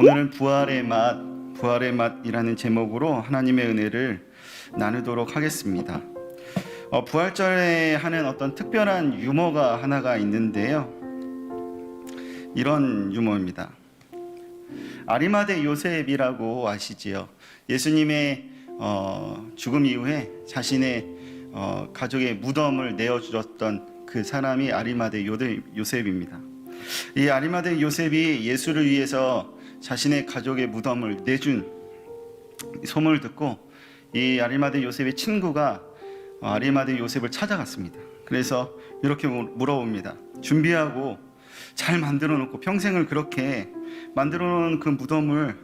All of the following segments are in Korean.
오늘은 부활의 맛이라는 제목으로 하나님의 은혜를 나누도록 하겠습니다. 부활절에 하는 어떤 특별한 유머가 하나가 있는데요. 이런 유머입니다. 아리마대 요셉이라고 아시지요? 예수님의 죽음 이후에 자신의 가족의 무덤을 내어주었던 그 사람이 아리마대 요셉입니다. 이 아리마대 요셉이 예수를 위해서 자신의 가족의 무덤을 내준 소문을 듣고 이 아리마대 요셉의 친구가 아리마대 요셉을 찾아갔습니다. 그래서 이렇게 물어봅니다. 준비하고 잘 만들어 놓고 평생을 그렇게 만들어 놓은 그 무덤을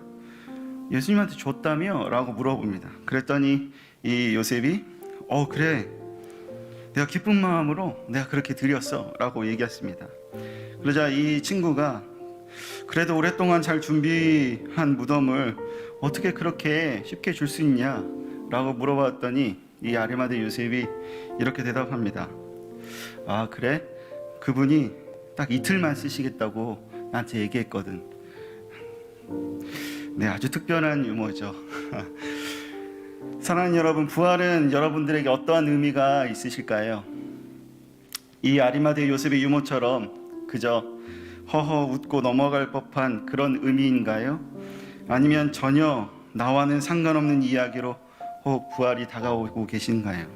예수님한테 줬다며? 라고 물어봅니다. 그랬더니 이 요셉이 그래, 내가 기쁜 마음으로 내가 그렇게 드렸어 라고 얘기했습니다. 그러자 이 친구가 그래도 오랫동안 잘 준비한 무덤을 어떻게 그렇게 쉽게 줄 수 있냐 라고 물어봤더니 이 아리마대 요셉이 이렇게 대답합니다. 아 그래? 그분이 딱 이틀만 쓰시겠다고 나한테 얘기했거든. 네, 아주 특별한 유머죠. 사랑하는 여러분, 부활은 여러분들에게 어떠한 의미가 있으실까요? 이 아리마대 요셉의 유머처럼 그저 허허 웃고 넘어갈 법한 그런 의미인가요? 아니면 전혀 나와는 상관없는 이야기로 혹 부활이 다가오고 계신가요?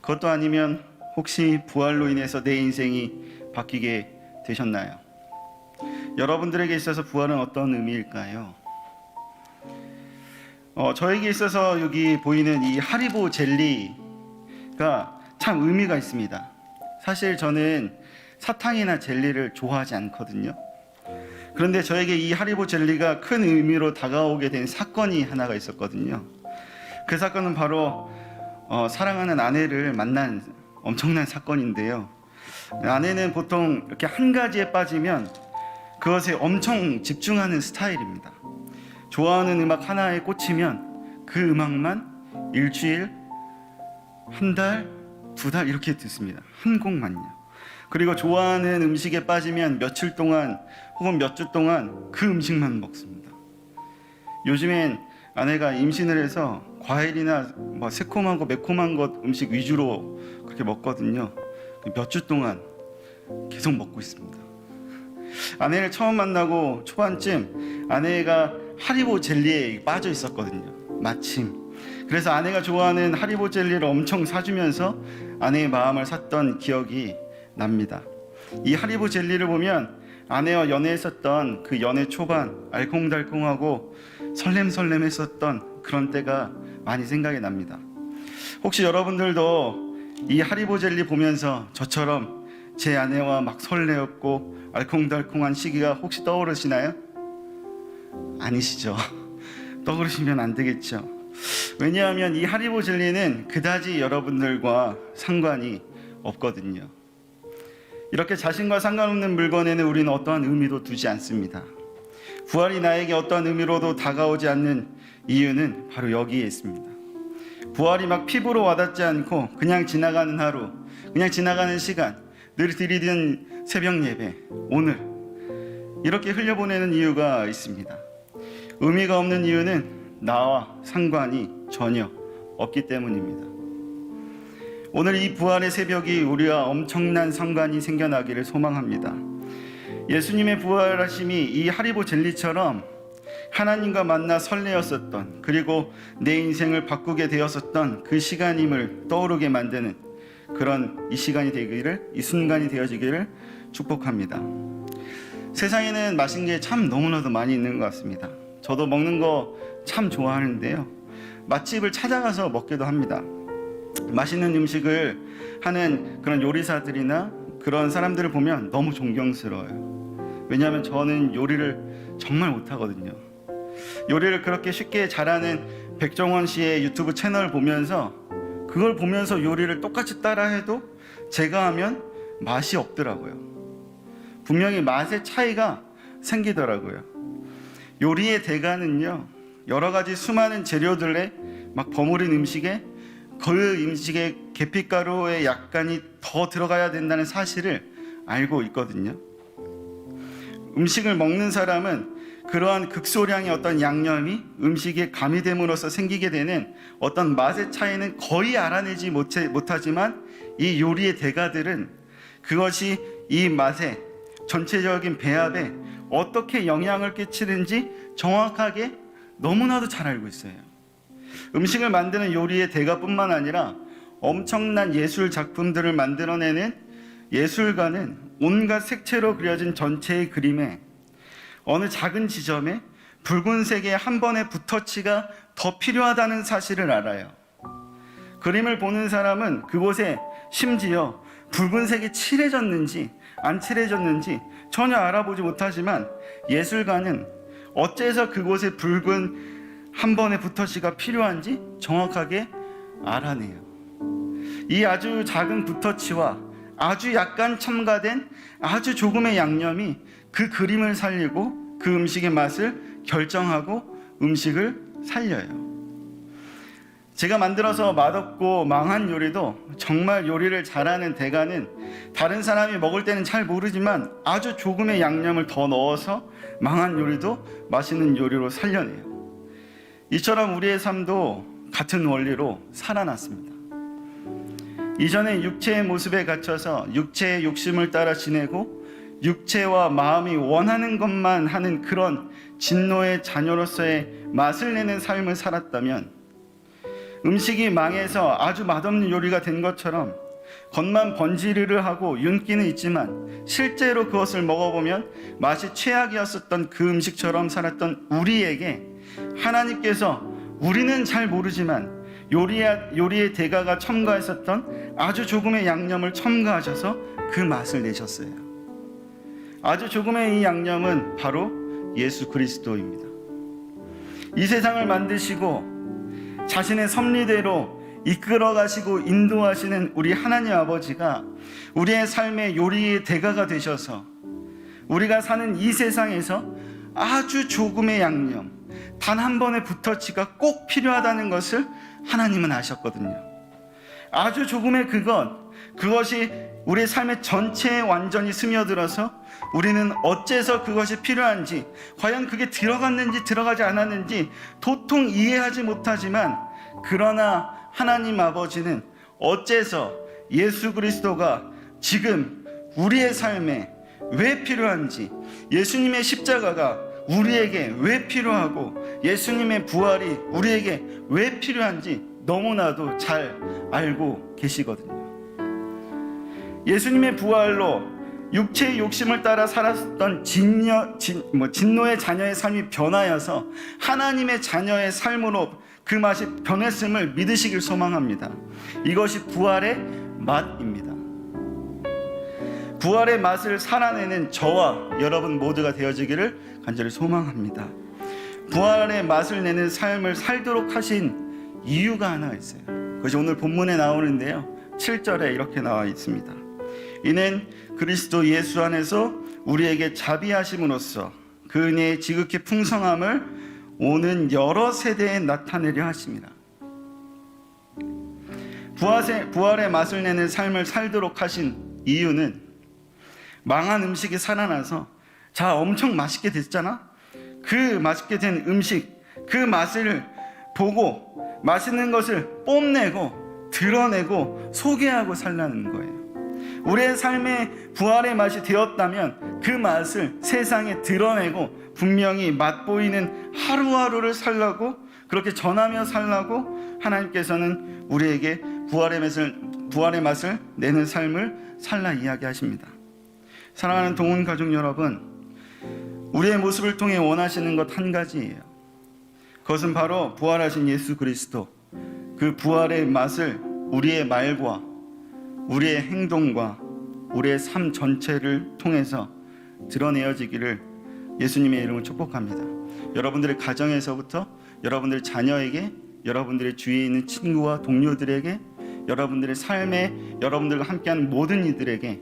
그것도 아니면 혹시 부활로 인해서 내 인생이 바뀌게 되셨나요? 여러분들에게 있어서 부활은 어떤 의미일까요? 저에게 있어서 여기 보이는 이 하리보 젤리가 참 의미가 있습니다. 사실 저는 사탕이나 젤리를 좋아하지 않거든요. 그런데 저에게 이 하리보 젤리가 큰 의미로 다가오게 된 사건이 하나가 있었거든요. 그 사건은 바로 사랑하는 아내를 만난 엄청난 사건인데요. 아내는 보통 이렇게 한 가지에 빠지면 그것에 엄청 집중하는 스타일입니다. 좋아하는 음악 하나에 꽂히면 그 음악만 일주일, 한 달, 두 달 이렇게 듣습니다. 한 곡만요. 그리고 좋아하는 음식에 빠지면 며칠 동안 혹은 몇 주 동안 그 음식만 먹습니다. 요즘엔 아내가 임신을 해서 과일이나 새콤한 거 매콤한 것 음식 위주로 그렇게 먹거든요. 몇 주 동안 계속 먹고 있습니다. 아내를 처음 만나고 초반쯤 아내가 하리보 젤리에 빠져 있었거든요. 마침. 그래서 아내가 좋아하는 하리보 젤리를 엄청 사주면서 아내의 마음을 샀던 기억이 납니다. 이 하리보 젤리를 보면 아내와 연애했었던 그 연애 초반 알콩달콩하고 설렘설렘했었던 그런 때가 많이 생각이 납니다. 혹시 여러분들도 이 하리보 젤리 보면서 저처럼 제 아내와 막 설레었고 알콩달콩한 시기가 혹시 떠오르시나요? 아니시죠? 떠오르시면 안 되겠죠. 왜냐하면 이 하리보 젤리는 그다지 여러분들과 상관이 없거든요. 이렇게 자신과 상관없는 물건에는 우리는 어떠한 의미도 두지 않습니다. 부활이 나에게 어떠한 의미로도 다가오지 않는 이유는 바로 여기에 있습니다. 부활이 막 피부로 와닿지 않고 그냥 지나가는 하루, 그냥 지나가는 시간, 늘 드리는 새벽 예배, 오늘 이렇게 흘려보내는 이유가 있습니다. 의미가 없는 이유는 나와 상관이 전혀 없기 때문입니다. 오늘 이 부활의 새벽이 우리와 엄청난 상관이 생겨나기를 소망합니다. 예수님의 부활하심이 이 하리보 젤리처럼 하나님과 만나 설레었었던, 그리고 내 인생을 바꾸게 되었었던 그 시간임을 떠오르게 만드는 그런 이 시간이 되기를, 이 순간이 되어지기를 축복합니다. 세상에는 맛있는 게 참 너무나도 많이 있는 것 같습니다. 저도 먹는 거 참 좋아하는데요. 맛집을 찾아가서 먹기도 합니다. 맛있는 음식을 하는 그런 요리사들이나 그런 사람들을 보면 너무 존경스러워요. 왜냐하면 저는 요리를 정말 못하거든요. 요리를 그렇게 쉽게 잘하는 백종원 씨의 유튜브 채널을 보면서 그걸 보면서 요리를 똑같이 따라해도 제가 하면 맛이 없더라고요. 분명히 맛의 차이가 생기더라고요. 요리의 대가는요, 여러 가지 수많은 재료들에 막 버무린 음식에 그 음식의 계피가루의 약간이 더 들어가야 된다는 사실을 알고 있거든요. 음식을 먹는 사람은 그러한 극소량의 어떤 양념이 음식에 가미됨으로써 생기게 되는 어떤 맛의 차이는 거의 알아내지 못하지만 이 요리의 대가들은 그것이 이 맛의 전체적인 배합에 어떻게 영향을 끼치는지 정확하게 너무나도 잘 알고 있어요. 음식을 만드는 요리의 대가뿐만 아니라 엄청난 예술 작품들을 만들어내는 예술가는 온갖 색채로 그려진 전체의 그림에 어느 작은 지점에 붉은색의 한 번의 붓터치가 더 필요하다는 사실을 알아요. 그림을 보는 사람은 그곳에 심지어 붉은색이 칠해졌는지 안 칠해졌는지 전혀 알아보지 못하지만 예술가는 어째서 그곳에 붉은 한 번의 붓터치가 필요한지 정확하게 알아내요. 이 아주 작은 붓터치와 아주 약간 첨가된 아주 조금의 양념이 그 그림을 살리고 그 음식의 맛을 결정하고 음식을 살려요. 제가 만들어서 맛없고 망한 요리도 정말 요리를 잘하는 대가는 다른 사람이 먹을 때는 잘 모르지만 아주 조금의 양념을 더 넣어서 망한 요리도 맛있는 요리로 살려내요. 이처럼 우리의 삶도 같은 원리로 살아났습니다. 이전에 육체의 모습에 갇혀서 육체의 욕심을 따라 지내고 육체와 마음이 원하는 것만 하는 그런 진노의 자녀로서의 맛을 내는 삶을 살았다면 음식이 망해서 아주 맛없는 요리가 된 것처럼 겉만 번지르르하고 윤기는 있지만 실제로 그것을 먹어보면 맛이 최악이었었던 그 음식처럼 살았던 우리에게 하나님께서 우리는 잘 모르지만 요리의 대가가 첨가했었던 아주 조금의 양념을 첨가하셔서 그 맛을 내셨어요. 아주 조금의 이 양념은 바로 예수 그리스도입니다. 이 세상을 만드시고 자신의 섭리대로 이끌어 가시고 인도하시는 우리 하나님 아버지가 우리의 삶의 요리의 대가가 되셔서 우리가 사는 이 세상에서 아주 조금의 양념, 단 한 번의 붓터치가 꼭 필요하다는 것을 하나님은 아셨거든요. 아주 조금의 그것이 우리의 삶의 전체에 완전히 스며들어서 우리는 어째서 그것이 필요한지, 과연 그게 들어갔는지 들어가지 않았는지 도통 이해하지 못하지만, 그러나 하나님 아버지는 어째서 예수 그리스도가 지금 우리의 삶에 왜 필요한지, 예수님의 십자가가 우리에게 왜 필요하고 예수님의 부활이 우리에게 왜 필요한지 너무나도 잘 알고 계시거든요. 예수님의 부활로 육체의 욕심을 따라 살았던 진노의 자녀의 삶이 변하여서 하나님의 자녀의 삶으로 그 맛이 변했음을 믿으시길 소망합니다. 이것이 부활의 맛입니다. 부활의 맛을 살아내는 저와 여러분 모두가 되어지기를 간절히 소망합니다. 부활의 맛을 내는 삶을 살도록 하신 이유가 하나 있어요. 그것이 오늘 본문에 나오는데요, 7절에 이렇게 나와 있습니다. 이는 그리스도 예수 안에서 우리에게 자비하심으로써 그 은혜의 지극히 풍성함을 오는 여러 세대에 나타내려 하십니다. 부활의 맛을 내는 삶을 살도록 하신 이유는 망한 음식이 살아나서 자, 엄청 맛있게 됐잖아? 그 맛있게 된 음식, 그 맛을 보고 맛있는 것을 뽐내고 드러내고 소개하고 살라는 거예요. 우리의 삶에 부활의 맛이 되었다면 그 맛을 세상에 드러내고 분명히 맛보이는 하루하루를 살라고, 그렇게 전하며 살라고 하나님께서는 우리에게 부활의 맛을 내는 삶을 살라 이야기하십니다. 사랑하는 동원 가족 여러분, 우리의 모습을 통해 원하시는 것 한 가지예요. 그것은 바로 부활하신 예수 그리스도, 그 부활의 맛을 우리의 말과 우리의 행동과 우리의 삶 전체를 통해서 드러내어지기를 예수님의 이름으로 축복합니다. 여러분들의 가정에서부터 여러분들의 자녀에게, 여러분들의 주위에 있는 친구와 동료들에게, 여러분들의 삶에 여러분들과 함께하는 모든 이들에게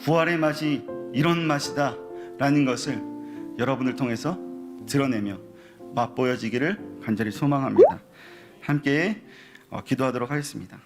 부활의 맛이 이런 맛이다 라는 것을 여러분을 통해서 드러내며 맛보여지기를 간절히 소망합니다. 함께 기도하도록 하겠습니다.